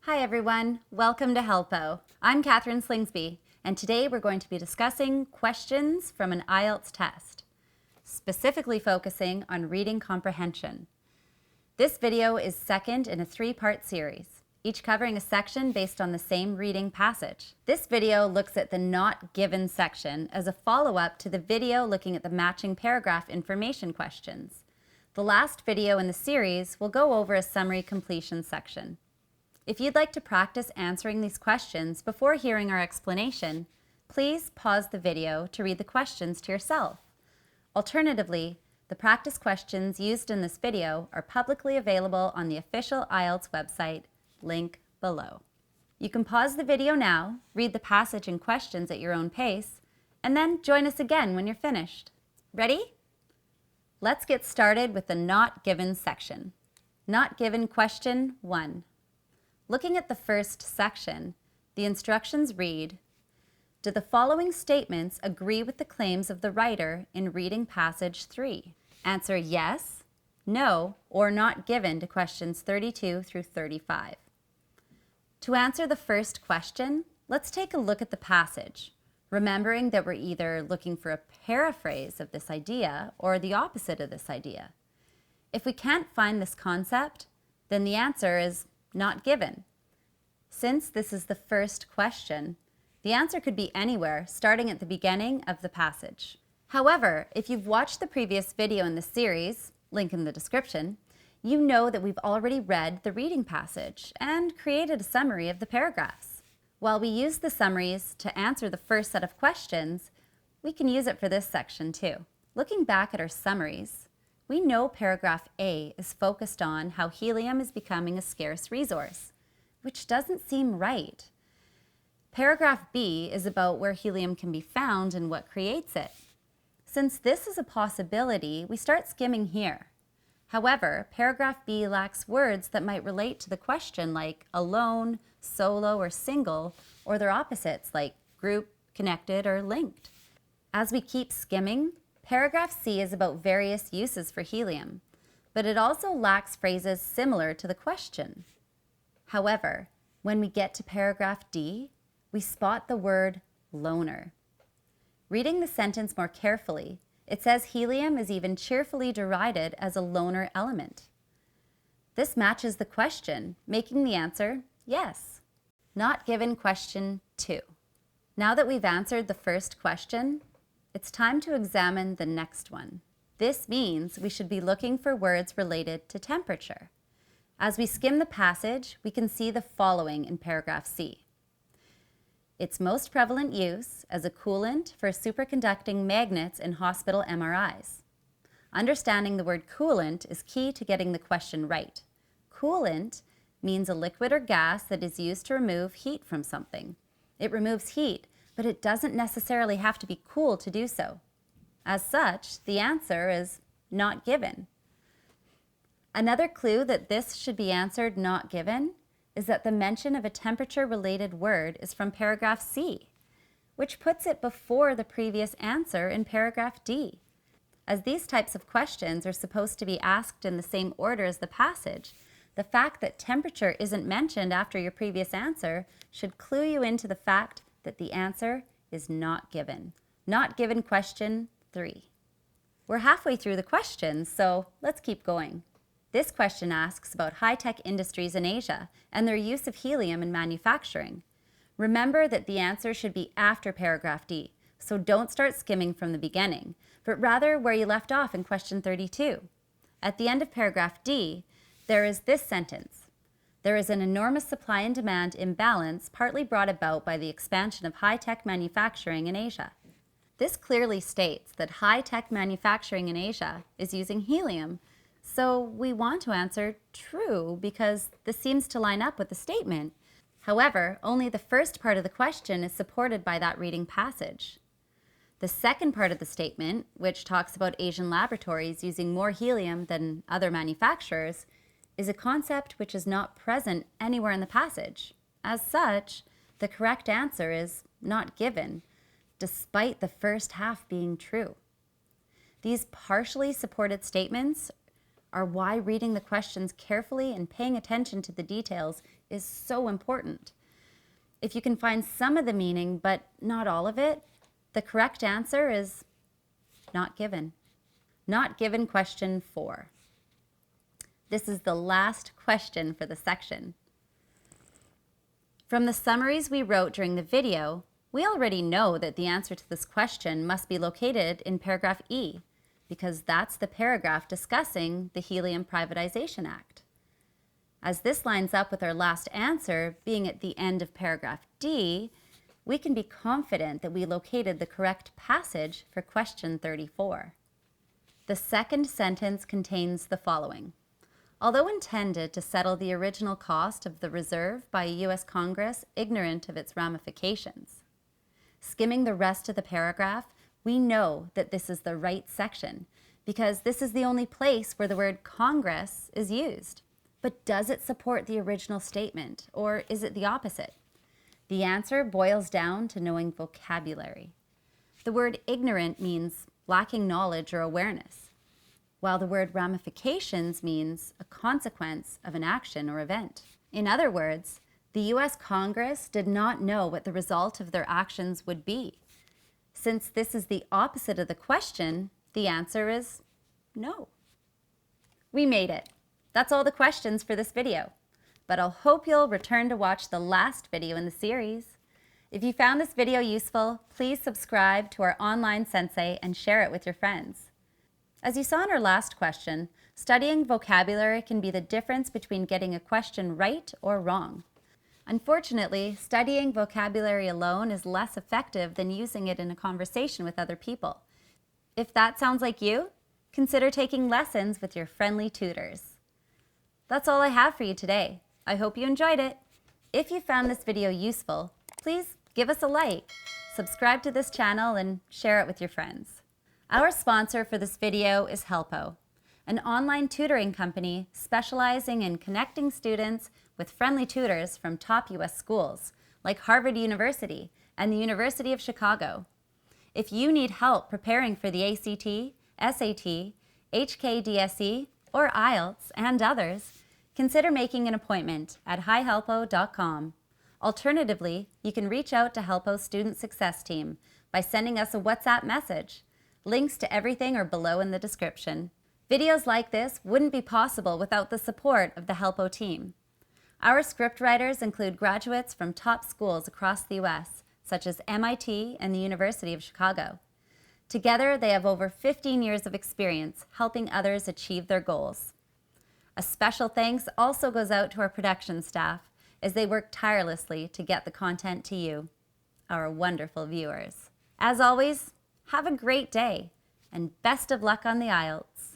Hi everyone, welcome to Helpo. I'm Catherine Slingsby, and today we're going to be discussing questions from an IELTS test, specifically focusing on reading comprehension. This video is second in a three-part series, each covering a section based on the same reading passage. This video looks at the not given section as a follow-up to the video looking at the matching paragraph information questions. The last video in the series will go over a summary completion section. If you'd like to practice answering these questions before hearing our explanation, please pause the video to read the questions to yourself. Alternatively, the practice questions used in this video are publicly available on the official IELTS website, link below. You can pause the video now, read the passage and questions at your own pace, and then join us again when you're finished. Ready? Let's get started with the not given section. Not given question 1. Looking at the first section, the instructions read, do the following statements agree with the claims of the writer in reading passage 3? Answer yes, no, or not given to questions 32 through 35. To answer the first question, let's take a look at the passage, remembering that we're either looking for a paraphrase of this idea or the opposite of this idea. If we can't find this concept, then the answer is not given. Since this is the first question, the answer could be anywhere starting at the beginning of the passage. However, if you've watched the previous video in the series, link in the description, you know that we've already read the reading passage and created a summary of the paragraphs. While we use the summaries to answer the first set of questions, we can use it for this section too. Looking back at our summaries, we know paragraph A is focused on how helium is becoming a scarce resource, which doesn't seem right. Paragraph B is about where helium can be found and what creates it. Since this is a possibility, we start skimming here. However, paragraph B lacks words that might relate to the question like alone, solo, or single, or their opposites like group, connected, or linked. As we keep skimming, paragraph C is about various uses for helium, but it also lacks phrases similar to the question. However, when we get to paragraph D, we spot the word loner. Reading the sentence more carefully, it says helium is even cheerfully derided as a loner element. This matches the question, making the answer yes. Not given question 2. Now that we've answered the first question, it's time to examine the next one. This means we should be looking for words related to temperature. As we skim the passage, we can see the following in paragraph C. Its most prevalent use as a coolant for superconducting magnets in hospital MRIs. Understanding the word coolant is key to getting the question right. Coolant means a liquid or gas that is used to remove heat from something. It removes heat, but it doesn't necessarily have to be cool to do so. As such, the answer is not given. Another clue that this should be answered not given is that the mention of a temperature-related word is from paragraph C, which puts it before the previous answer in paragraph D. As these types of questions are supposed to be asked in the same order as the passage, the fact that temperature isn't mentioned after your previous answer should clue you into the fact that the answer is not given. Not given question 3. We're halfway through the questions, so let's keep going. This question asks about high-tech industries in Asia and their use of helium in manufacturing. Remember that the answer should be after paragraph D, so don't start skimming from the beginning, but rather where you left off in question 32. At the end of paragraph D, there is this sentence. There is an enormous supply and demand imbalance partly brought about by the expansion of high-tech manufacturing in Asia. This clearly states that high-tech manufacturing in Asia is using helium. So we want to answer true because this seems to line up with the statement. However, only the first part of the question is supported by that reading passage. The second part of the statement, which talks about Asian laboratories using more helium than other manufacturers, is a concept which is not present anywhere in the passage. As such, the correct answer is not given, despite the first half being true. These partially supported statements are why reading the questions carefully and paying attention to the details is so important. If you can find some of the meaning, but not all of it, the correct answer is not given. Not given question 4. This is the last question for the section. From the summaries we wrote during the video, we already know that the answer to this question must be located in paragraph E, because that's the paragraph discussing the Helium Privatization Act. As this lines up with our last answer being at the end of paragraph D, we can be confident that we located the correct passage for question 34. The second sentence contains the following. Although intended to settle the original cost of the reserve by a U.S. Congress ignorant of its ramifications. Skimming the rest of the paragraph, we know that this is the right section because this is the only place where the word Congress is used. But does it support the original statement, or is it the opposite? The answer boils down to knowing vocabulary. The word ignorant means lacking knowledge or awareness, while the word ramifications means a consequence of an action or event. In other words, the U.S. Congress did not know what the result of their actions would be. Since this is the opposite of the question, the answer is no. We made it. That's all the questions for this video, but I'll hope you'll return to watch the last video in the series. If you found this video useful, please subscribe to our online sensei and share it with your friends. As you saw in our last question, studying vocabulary can be the difference between getting a question right or wrong. Unfortunately, studying vocabulary alone is less effective than using it in a conversation with other people. If that sounds like you, consider taking lessons with your friendly tutors. That's all I have for you today. I hope you enjoyed it. If you found this video useful, please give us a like, subscribe to this channel, and share it with your friends. Our sponsor for this video is Helpo, an online tutoring company specializing in connecting students with friendly tutors from top U.S. schools like Harvard University and the University of Chicago. If you need help preparing for the ACT, SAT, HKDSE, or IELTS and others, consider making an appointment at hihelpo.com. Alternatively, you can reach out to Helpo's Student Success Team by sending us a WhatsApp message. Links to everything are below in the description. Videos like this wouldn't be possible without the support of the Helpo team. Our scriptwriters include graduates from top schools across the U.S., such as MIT and the University of Chicago. Together, they have over 15 years of experience helping others achieve their goals. A special thanks also goes out to our production staff as they work tirelessly to get the content to you, our wonderful viewers. As always, have a great day, and best of luck on the IELTS.